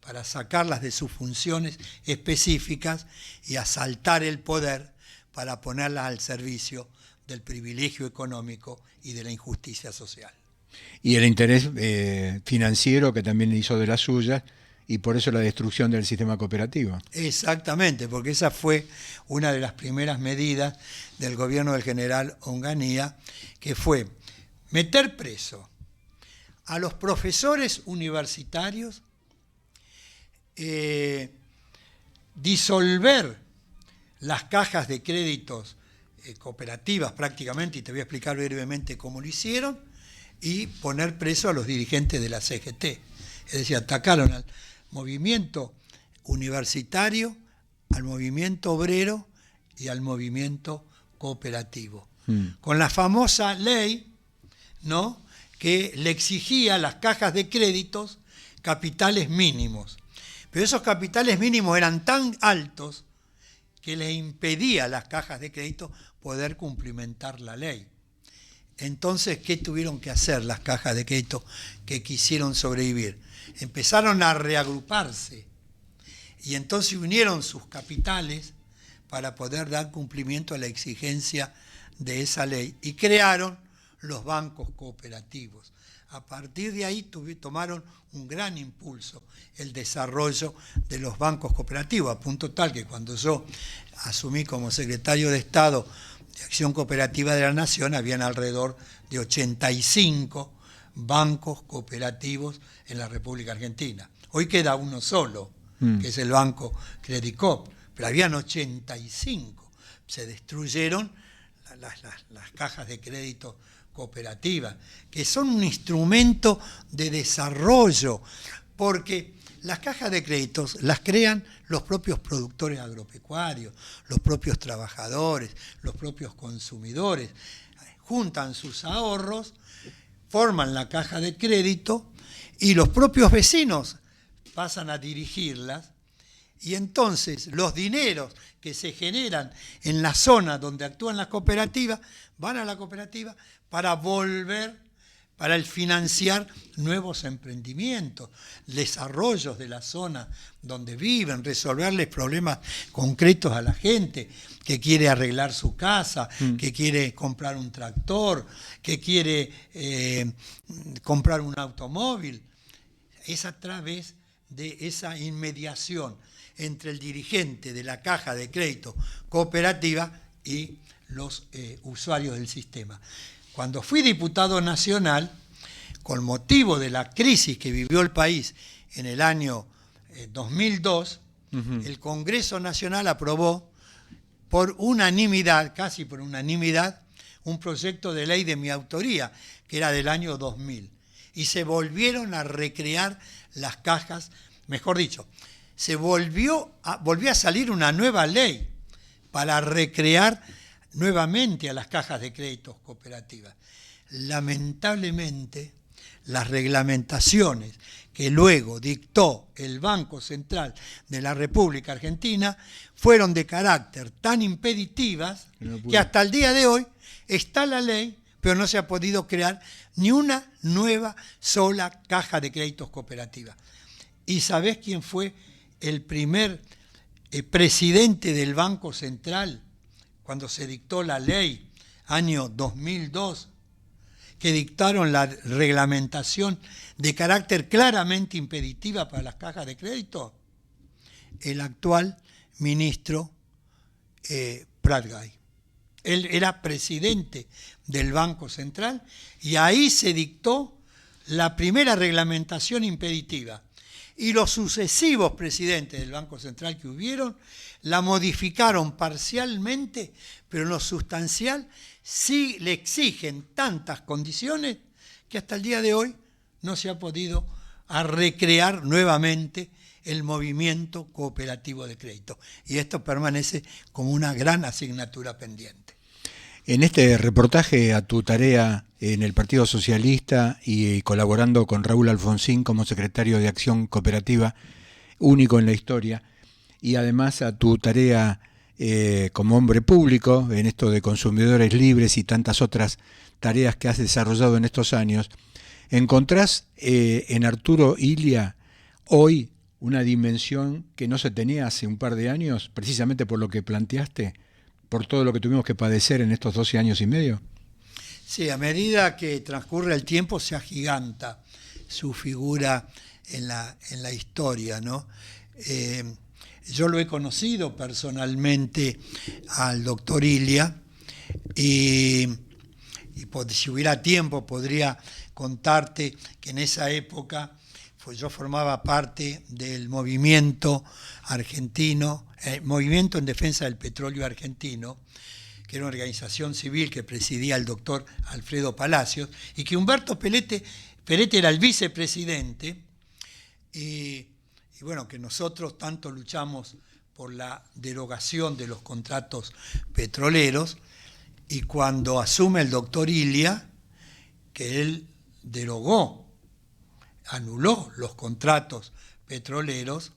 para sacarlas de sus funciones específicas y asaltar el poder para ponerlas al servicio del privilegio económico y de la injusticia social. Y el interés financiero, que también hizo de las suyas, y por eso la destrucción del sistema cooperativo. Exactamente, porque esa fue una de las primeras medidas del gobierno del general Onganía, que fue meter preso a los profesores universitarios, disolver las cajas de créditos cooperativas prácticamente, y te voy a explicar brevemente cómo lo hicieron, y poner preso a los dirigentes de la CGT. Es decir, atacaron al movimiento universitario, al movimiento obrero y al movimiento cooperativo. Con la famosa ley, ¿no?, que le exigía a las cajas de créditos capitales mínimos. Pero esos capitales mínimos eran tan altos que les impedía a las cajas de crédito poder cumplimentar la ley. Entonces, ¿qué tuvieron que hacer las cajas de crédito que quisieron sobrevivir? Empezaron a reagruparse y entonces unieron sus capitales para poder dar cumplimiento a la exigencia de esa ley y crearon los bancos cooperativos. A partir de ahí tomaron un gran impulso el desarrollo de los bancos cooperativos, a punto tal que cuando yo asumí como secretario de Estado de Acción Cooperativa de la Nación, habían alrededor de 85 bancos cooperativos en la República Argentina. Hoy queda uno solo, que es el Banco Credicop, pero habían 85. Se destruyeron las cajas de crédito cooperativas, que son un instrumento de desarrollo, porque las cajas de créditos las crean los propios productores agropecuarios, los propios trabajadores, los propios consumidores. Juntan sus ahorros, forman la caja de crédito y los propios vecinos pasan a dirigirlas, y entonces los dineros que se generan en la zona donde actúan las cooperativas van a la cooperativa para volver para el financiar nuevos emprendimientos, desarrollos de la zona donde viven, resolverles problemas concretos a la gente que quiere arreglar su casa, que quiere comprar un tractor, que quiere comprar un automóvil. Es a través de esa inmediación entre el dirigente de la Caja de Crédito Cooperativa y los usuarios del sistema. Cuando fui diputado nacional, con motivo de la crisis que vivió el país en el año 2002, el Congreso Nacional aprobó por unanimidad, casi por unanimidad, un proyecto de ley de mi autoría, que era del año 2000. Y se volvieron a recrear las cajas, mejor dicho, volvió a salir una nueva ley para recrear nuevamente a las cajas de créditos cooperativas. Lamentablemente, las reglamentaciones que luego dictó el Banco Central de la República Argentina fueron de carácter tan impeditivas que hasta el día de hoy está la ley, pero no se ha podido crear ni una nueva sola caja de créditos cooperativas. ¿Y sabés quién fue el primer presidente del Banco Central cuando se dictó la ley, año 2002, que dictaron la reglamentación de carácter claramente impeditiva para las cajas de crédito? El actual ministro Pratgay. Él era presidente del Banco Central y ahí se dictó la primera reglamentación impeditiva. Y los sucesivos presidentes del Banco Central que hubieron la modificaron parcialmente, pero en lo sustancial sí le exigen tantas condiciones que hasta el día de hoy no se ha podido recrear nuevamente el movimiento cooperativo de crédito. Y esto permanece como una gran asignatura pendiente. En este reportaje a tu tarea en el Partido Socialista y colaborando con Raúl Alfonsín como secretario de Acción Cooperativa, único en la historia, y además a tu tarea como hombre público en esto de consumidores libres y tantas otras tareas que has desarrollado en estos años, encontrás en Arturo Illia hoy una dimensión que no se tenía hace un par de años, precisamente por lo que planteaste, por todo lo que tuvimos que padecer en estos 12 años y medio? Sí, a medida que transcurre el tiempo se agiganta su figura en la historia, ¿no? Yo lo he conocido personalmente al doctor Illia y si hubiera tiempo podría contarte que en esa época yo formaba parte del movimiento argentino, Movimiento en Defensa del Petróleo Argentino, que era una organización civil que presidía el doctor Alfredo Palacios, y que Humberto Pelete era el vicepresidente, y bueno, que nosotros tanto luchamos por la derogación de los contratos petroleros, y cuando asume el doctor Illia, que él anuló los contratos petroleros,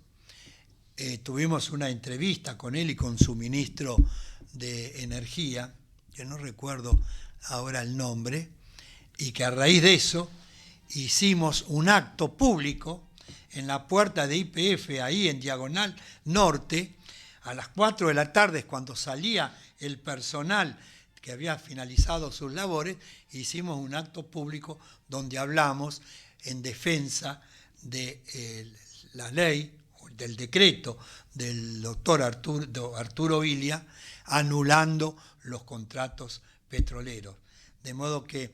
tuvimos una entrevista con él y con su ministro de Energía, que no recuerdo ahora el nombre, y que a raíz de eso hicimos un acto público en la puerta de YPF, ahí en Diagonal Norte, a las 4 de la tarde, cuando salía el personal que había finalizado sus labores, hicimos un acto público donde hablamos en defensa de la ley, del decreto del doctor Arturo Illia, anulando los contratos petroleros. De modo que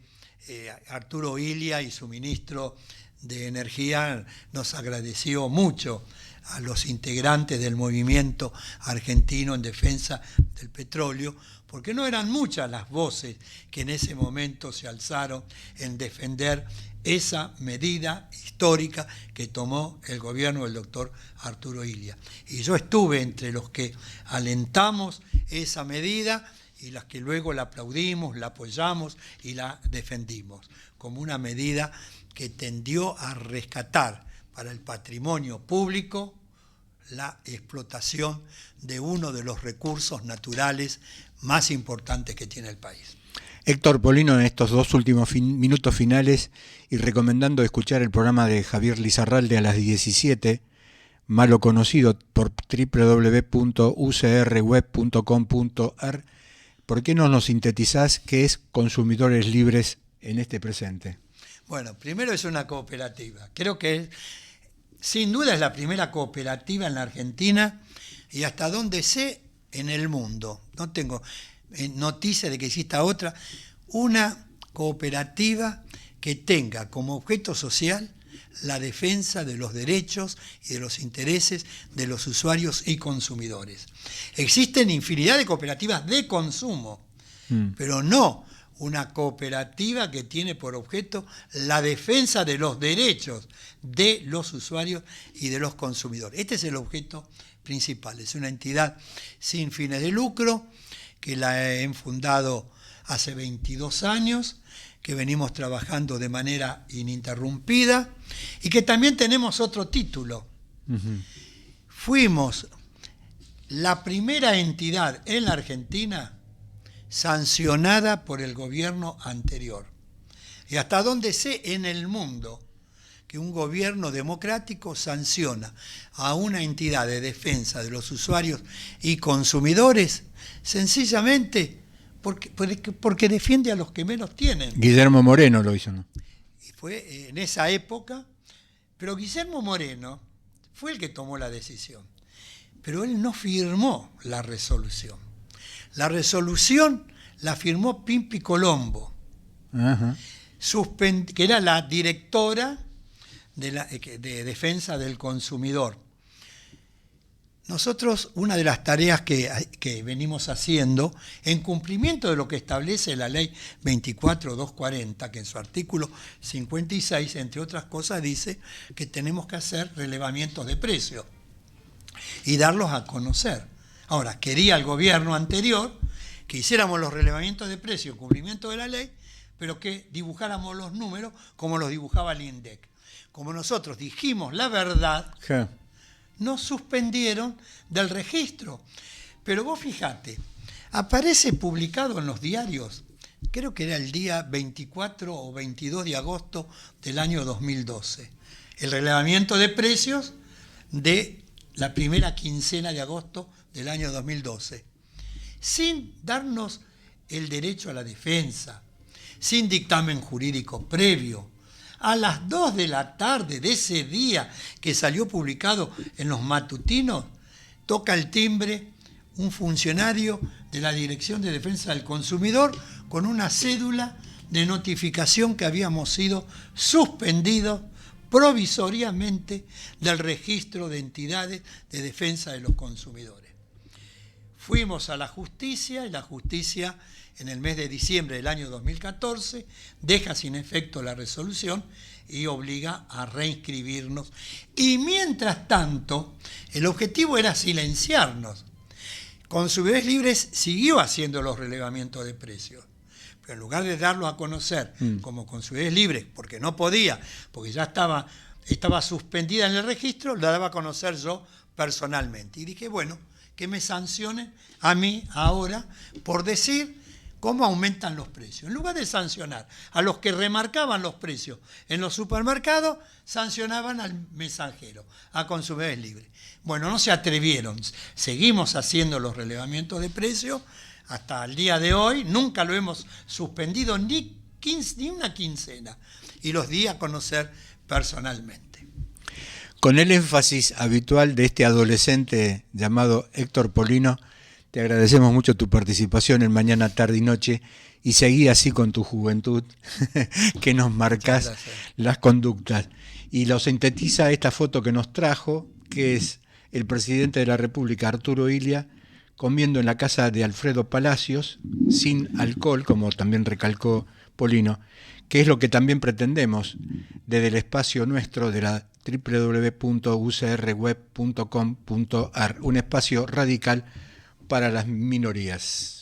Arturo Illia y su ministro de Energía nos agradeció mucho a los integrantes del movimiento argentino en defensa del petróleo, porque no eran muchas las voces que en ese momento se alzaron en defender esa medida histórica que tomó el gobierno del doctor Arturo Illia. Y yo estuve entre los que alentamos esa medida y las que luego la aplaudimos, la apoyamos y la defendimos, como una medida que tendió a rescatar para el patrimonio público la explotación de uno de los recursos naturales más importantes que tiene el país. Héctor Polino, en estos dos últimos minutos finales y recomendando escuchar el programa de Javier Lizarralde a las 17, malo conocido, por www.ucrweb.com.ar, ¿por qué no nos sintetizás qué es Consumidores Libres en este presente? Bueno, primero es una cooperativa. Creo que sin duda es la primera cooperativa en la Argentina y hasta donde sé en el mundo. No tengo noticia de que exista otra, una cooperativa que tenga como objeto social la defensa de los derechos y de los intereses de los usuarios y consumidores. Existen infinidad de cooperativas de consumo, pero no una cooperativa que tiene por objeto la defensa de los derechos de los usuarios y de los consumidores. Este es el objeto principal. Es una entidad sin fines de lucro, que la he fundado hace 22 años, que venimos trabajando de manera ininterrumpida y que también tenemos otro título. Fuimos la primera entidad en la Argentina sancionada por el gobierno anterior. Y hasta donde sé en el mundo que un gobierno democrático sanciona a una entidad de defensa de los usuarios y consumidores sencillamente porque defiende a los que menos tienen. Guillermo Moreno lo hizo, ¿no? Y fue en esa época, pero Guillermo Moreno fue el que tomó la decisión. Pero él no firmó la resolución. La resolución la firmó Pimpi Colombo, que era la directora de Defensa del Consumidor. Nosotros, una de las tareas que venimos haciendo, en cumplimiento de lo que establece la ley 24240, que en su artículo 56, entre otras cosas, dice que tenemos que hacer relevamientos de precios y darlos a conocer. Ahora, quería el gobierno anterior que hiciéramos los relevamientos de precios en cumplimiento de la ley, pero que dibujáramos los números como los dibujaba el INDEC. Como nosotros dijimos la verdad, nos suspendieron del registro. Pero vos fijate, aparece publicado en los diarios, creo que era el día 24 o 22 de agosto del año 2012, el relevamiento de precios de la primera quincena de agosto del año 2012, sin darnos el derecho a la defensa, sin dictamen jurídico previo. A las 2 de la tarde de ese día que salió publicado en los matutinos, toca el timbre un funcionario de la Dirección de Defensa del Consumidor con una cédula de notificación que habíamos sido suspendidos provisoriamente del registro de entidades de defensa de los consumidores. Fuimos a la justicia y la justicia en el mes de diciembre del año 2014 deja sin efecto la resolución y obliga a reinscribirnos. Y mientras tanto, el objetivo era silenciarnos. Consumidores Libres siguió haciendo los relevamientos de precios, pero en lugar de darlo a conocer como Consumidores Libres, porque no podía, porque ya estaba suspendida en el registro, la daba a conocer yo personalmente. Y dije, bueno, que me sancionen a mí ahora por decir cómo aumentan los precios. En lugar de sancionar a los que remarcaban los precios en los supermercados, sancionaban al mensajero, a Consumidores Libres. Bueno, no se atrevieron. Seguimos haciendo los relevamientos de precios hasta el día de hoy. Nunca lo hemos suspendido ni una quincena. Y los di a conocer personalmente. Con el énfasis habitual de este adolescente llamado Héctor Polino, te agradecemos mucho tu participación en Mañana, Tarde y Noche y seguí así con tu juventud que nos marcas las conductas. Y lo sintetiza esta foto que nos trajo, que es el presidente de la República, Arturo Illia, comiendo en la casa de Alfredo Palacios, sin alcohol, como también recalcó Polino, que es lo que también pretendemos desde el espacio nuestro de la www.ucrweb.com.ar, un espacio radical para las minorías.